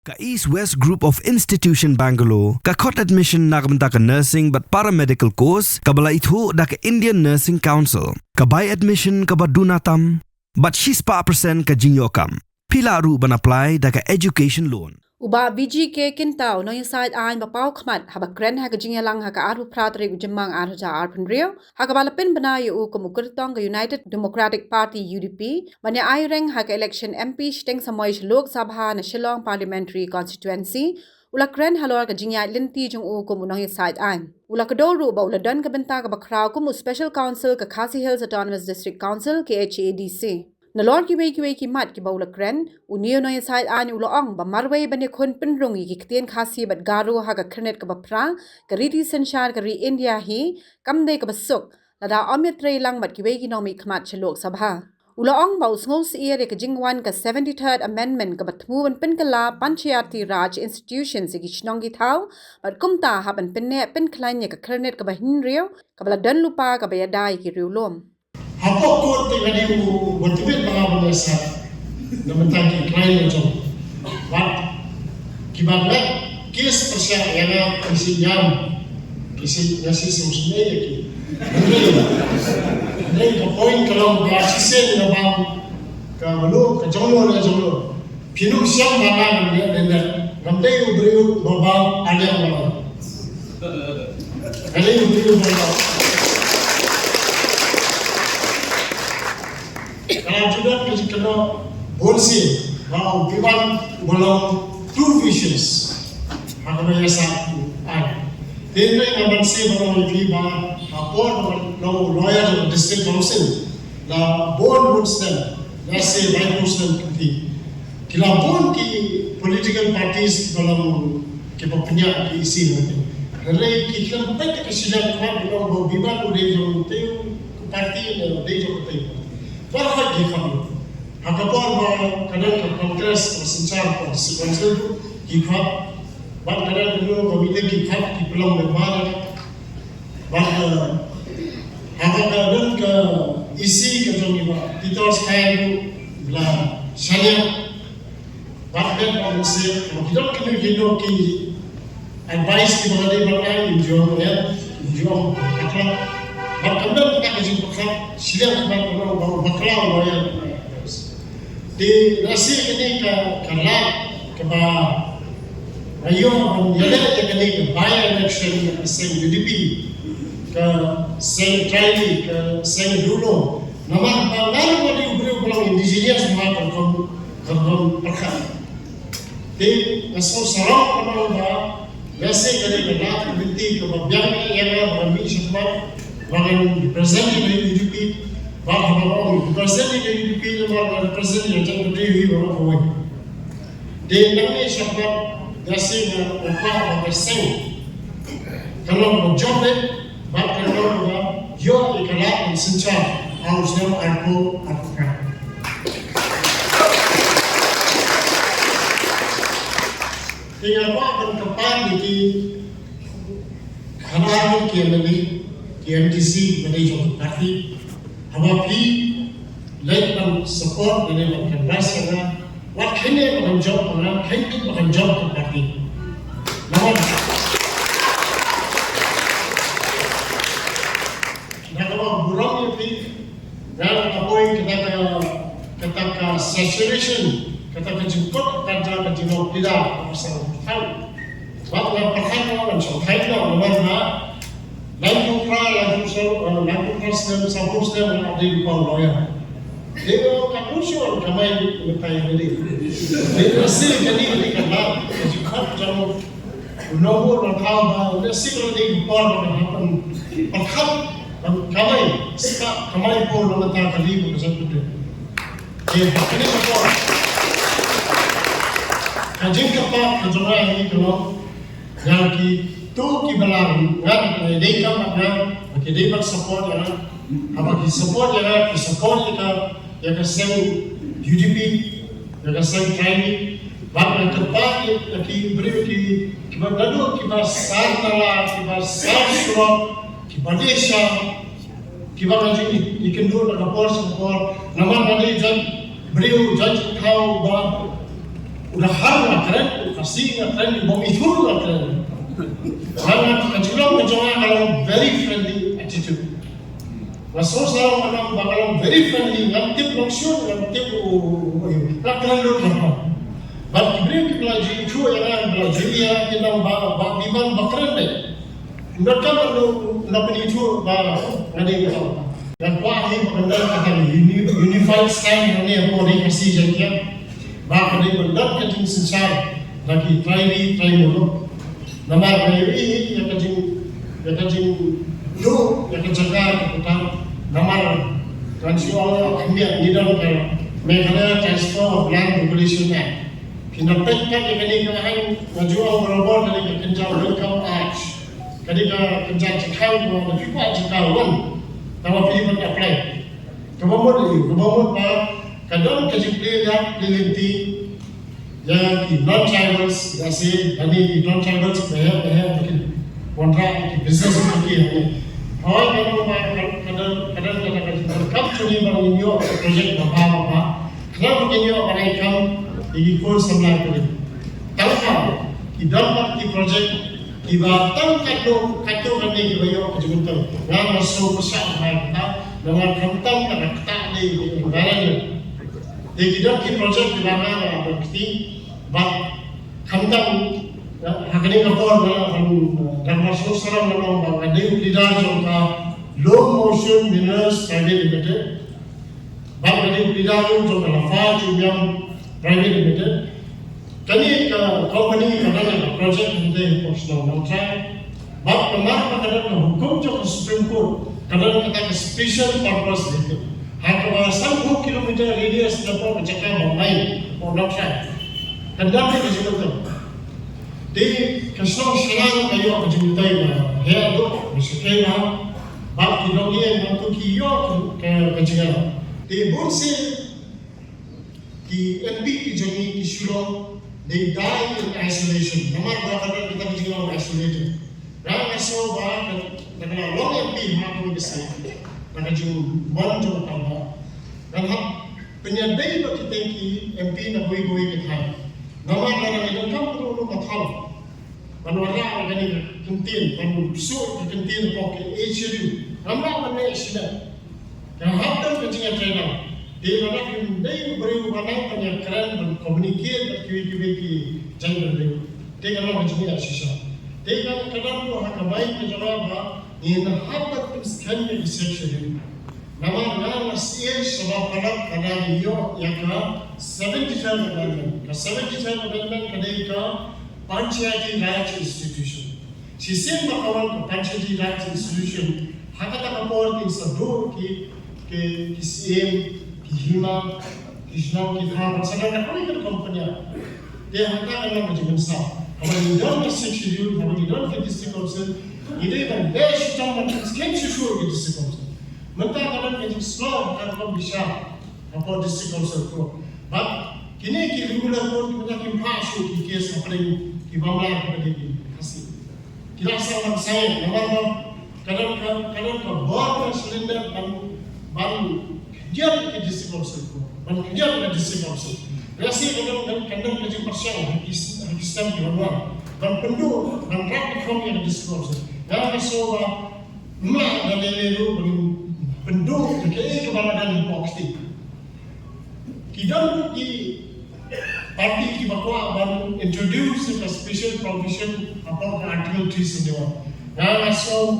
Ka East West Group of Institution Bangalore, ka khot admission na kabanta ka nursing but paramedical course, ka bala ithu da ka Indian Nursing Council, ka buy admission ka badunatam, but she's pa percent ka jinyokam. Pila ru ban apply da ka education loan. Uba BGK kintau no inside ain bapau khmat haba kren ha Ïatreilang ha ka aru pratri ujamang aru ja arpun rio ha ka balapin banayu u kumukurtong ka United Democratic Party UDP banya Ïatreilang ha ka election MP shteng samoy Lok Sabha na Shillong Parliamentary Constituency ula kren halor ka jingya linti jung u kumunong inside ain ula kadoru ba ula dan ka benta ka bakraw kumu Special Council ka Khasi Hills Autonomous District Council KHADC Nalor ki wei ki mat ki baula kren uniyo no inside ani uloong ba marway bani khun pinrung ki Ktien khasi bat garu ha ka krenet ka bapra ka riti sanshar ka ri India hi kamde ka basuk lada Ïatreilang mat ki wei ki nomi khmat chalok sabha uloong ba usngol si ere ka jingwan ka 73rd amendment ka batmu ban Pynkhlaiñ Panchayat Raj institutions ki chnong ki thau bat kumta ha ban pinne Pynkhlaiñ ka krenet ka bahin rio ka bala dan lupa ka bayadai ki riulom Apa kot tadi betul mga banasa na matagi Ïatreilang jom. Wat kibaglat kis persya yana kisi yam kisi nasi semusne ki. Nei ka point kalau bersisen na bang ka malu ka jolo na jolo. Pinu siang mana ni denda. Ramdai ubrio babang ada mana. Kali ubrio babang Kalau sudah kita kena bolsi, wow, kita belum two visions. Apa yang satu ada. Tentu yang bolsi belum kita apa no lawyer atau district council, la board would stand, la say by person kita. Kalau pun ki political parties belum kita punya isi nanti. Kalau kita tak kesidang kuat belum berbicara udah jauh tu parti udah jauh tu. Farhat di kami. Hakapor ba kadang ka Congress o senchar ko si konsul ki khap ba kadang dulu komite ki khap ki pelong lembar ba hakapor ka isi ka jomi ba titos kayu bla shanya ba kadang ko se kita kini ki advice ki ba dai ba ai jo ya jo akla Bakal kita kerja bakal siapa yang baru bakal lawyer. Di nasi ini kerana keba ayo menjadi jadi by election seng UDP ke seng Ïatreilang ke seng dulu. Nama baru bagi ubrio pulang indigenous semua kerana perkara. Di asal sarang kerana nasi jadi kerana binti kebahagiaan yang berami semua. Bahkan representative dari UDP, bahkan orang representative dari UDP yang representative yang jangan berdiri orang awam. Di negara siapa dasar apa berseng, kalau job ni, bahkan kalau yo ikhlas sencar harusnya aku kan. Tinggal apa berkepan di halaman kiamani. MTC manager party haba pi Lait dan support ini makan rasa na wat kene makan job orang kene makan job ke party namun kalau burung itu dan apoi kita ka saturation kita ka jukut kita ka jino tidak pasal hal wat la pakai orang so hai no mana Lagu sabun sedang ada di bawah lawyer. Dia kan usul kami lepas ini. Dia sih jadi kerana jika jauh nombor langkah, dia sih kalau di bawah apa perkhidmat kami sekarang kami pun letak kali bersama dia. Jadi ini apa? Kajian kapal kejuaraan ini kalau yang tu kibalang ngan dei kam na ke dei bak support ya apa ki support ya ka seng UDP ya ka seng Ïatreilang bak na kapal ya ki beri ki ba dadu ki ba sar tala ki ba sar suro ki ba desha ki ba ji ikendur na kapal support naman bani jan beri jan kau ba udah har na keren friendly, bom itu lah friendly. Sangat kecilong kejangan kalau very friendly attitude. Masuk sarang orang bakalan very friendly, ngantip langsung, ngantip nak kenal dulu. But diberi belajar itu yang belajar dia kita bimbang bakaran deh. Mereka nak itu ada yang dan kuah ini benar kata unified stand ini apa dia kasih jadinya. Bah dia benar kata sensar lagi try mulu. Nama ini yang kajing do yang kejaga kita nama transfer India ni dalam Meghalaya Transfer of Land Regulation Act. Kita pekat ini kan menjual berobor dari kenjal welcome arch. Ketika kenjal cekau buat juga cekau kan. Tahu pilih apply. Kebomor kadang kejipli yang dilinti yang di non-tribals kasi ani di non-tribals bahaya mungkin kontrak di business mungkin. Kalau kadang kap curi bang ini project apa. Kenapa ini orang ikam di course sampai kali. Kalau di dalam project Ibatang kado kani bayo kejutan. Yang masuk besar harta dengan kentang dan ketak di barangan. Jadi kita project di mana berarti bak kentang hakni kapor dan masuk serang dalam bak ada lidah jangka low motion minerals private limited. Bak ada lidah jangka lafaz yang private limited. Kami company kadang project kita personal contract, bab kemar kadang hukum jauh Supreme Court kadang kata special purpose itu. Harga 1 kilometer radius dapat mencapai Bombay or contract. Kadang kita juga di kesong Shillong Mail kejutai hea tu mesti bab kita ni yang tu kiyo kejutai. Di bunsi di NP kejutai di Shillong. They die in isolation. Nampak berapa kita berjuang isolated. Ramai so banyak dengan long MP mampu bisa. Dengan jumlah banyak tambah. Dan penyadai bagi kita MP nak goi kita. Nampak orang itu kan perlu matal. Penwarna orang ini kentin, penusuk kentin pakai HRU. Nampak mana istilah. Yang hampir kencingnya Ïatreilang. Dia nak dia beri mana banyak keren dan komunikasi aktiviti jangan beri. Dia kalau macam ni asisah. Dia kadang tu hak baik menjawab ini hambat sekian research. Nama masih sebab pada iyo yang 75 amendment. 75 amendment kadang Panchayat institution. Sistem bakawan Panchayat institution hak tak kapor kisah ki CM Hima, Shillong kita sedang nak ikut company. Dia hantar orang macam besar. Kalau di dalam schedule, kalau di dalam district council, ini kan best macam scan schedule di district council. Mentah kalau macam slow, kalau bisa apa district council tu. But kini kita regular pun kita kimpasu di kes apa yang dibawah pada ini kasih. Kita asal saya, nama kadang board silinder baru dia ke district council ko, dia ke district council. Rasa kadang kerja pasal sistem di luar dan pendu dan praktik kami di district council. Yang masalah mak dan lelu pendu ke kebaladan poksti. Kita di parti kita baru introduce a special provision about Article 371. Yang masalah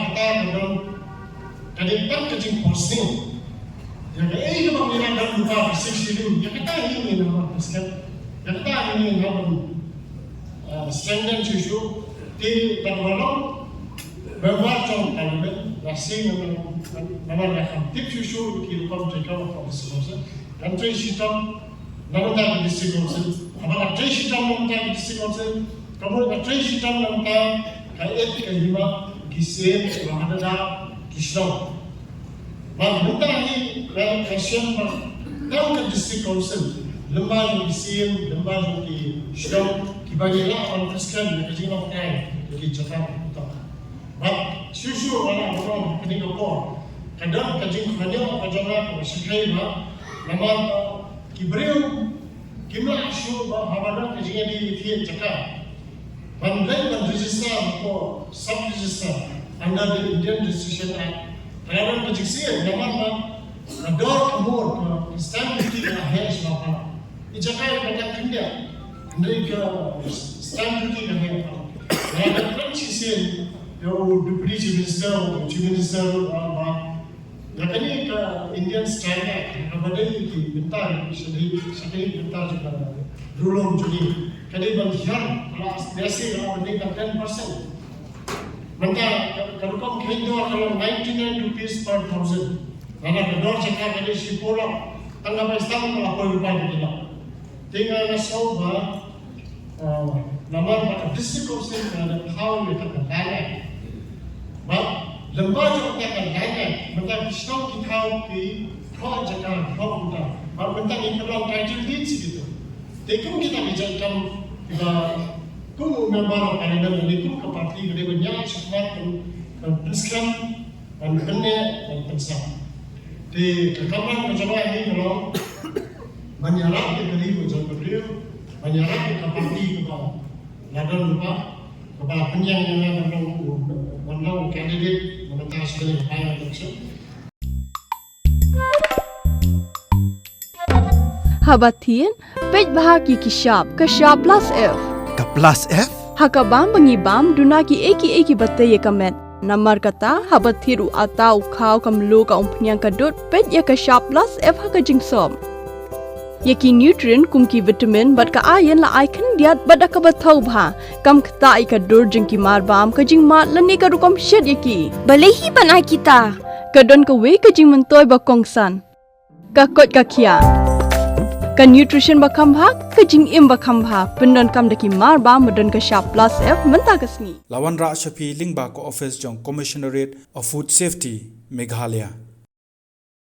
kita kadang kerja posting. Yang ini memang dalam lupa seksi dulu. Yang kita ini nama pasal. Yang kita ini nama standard issue di dalam berwacang kalimat nasi nama rakam tip issue kita jika apa disebutnya. Dan sistem nama tak disebutnya. Apa sistem nama tak disebutnya. Kamu sistem nama kait kelima kisah bahasa Shillong. Bagaimana ini dalam kajian dalam district council lembaga BCM, lembaga di Shillong, kibagilah orang Kristen yang kajian orang di Jakarta. Bab susu orang kini kapor. Kadang kajian kerja kajian sekai nama kibreu Kimla asyo ba habana kajingan di fiat cakap. Panglaiñ register ko sub-register under the Indian Registration Act. Kalau kajiksi zaman ba ador amor ko stamp duty na hai sebab Ïatreilang pada India, mereka stamp duty na hai. Kalau kajiksi yo deputy chief minister ba Nakani ka Indian style act, kabadai ki bentar, sedih bentar juga Rung jadi. Kali bangkian, kalau biasa kalau ada 10%. Bentar, kalau kamu kendo kalau 99 rupees per thousand. Nana kedor cakap kali si pola, tangga pesta kalau kau lupa begini. Tinggal nasau ba, nama district of state ada kau itu kendala. Ba lembaga yang lain, mereka Shillong kita pi project yang kita, mereka ini kalau title deeds gitu. Tekum kita bicara kita, kum member parlimen ini kum ke parti kita banyak support dan preskan dan kene dan pensar. Di kekaman mencoba ini kalau banyak rakyat beri mencoba beliau, banyak rakyat ke parti kita, ladan lupa kepada penyang yang menang kandidat. Habatin, pej bahagi kishap plus F. Ka plus F? Hakabam bangibam dunaki eki batay kamet. Namar kata habathiru atau kau kamlu ka umpnyang kadut pej ya kishap plus F hakajing som. Yaki nutrient kumki vitamin bat ka ayan la icon diat bat akabatau bha kam kata ika dur jengki marbam kajing mat lani ka rukom shed yaki balehi banai kita kadon ka we kajing mentoy bakongsan ka kot ka kia ka nutrition bakam bha kajing im bakam bha pendon kam daki marbam medon ka sharp plus F menta kasni Lawan Ra Shafi Lingba ko office jong Commissionerate of Food Safety Meghalaya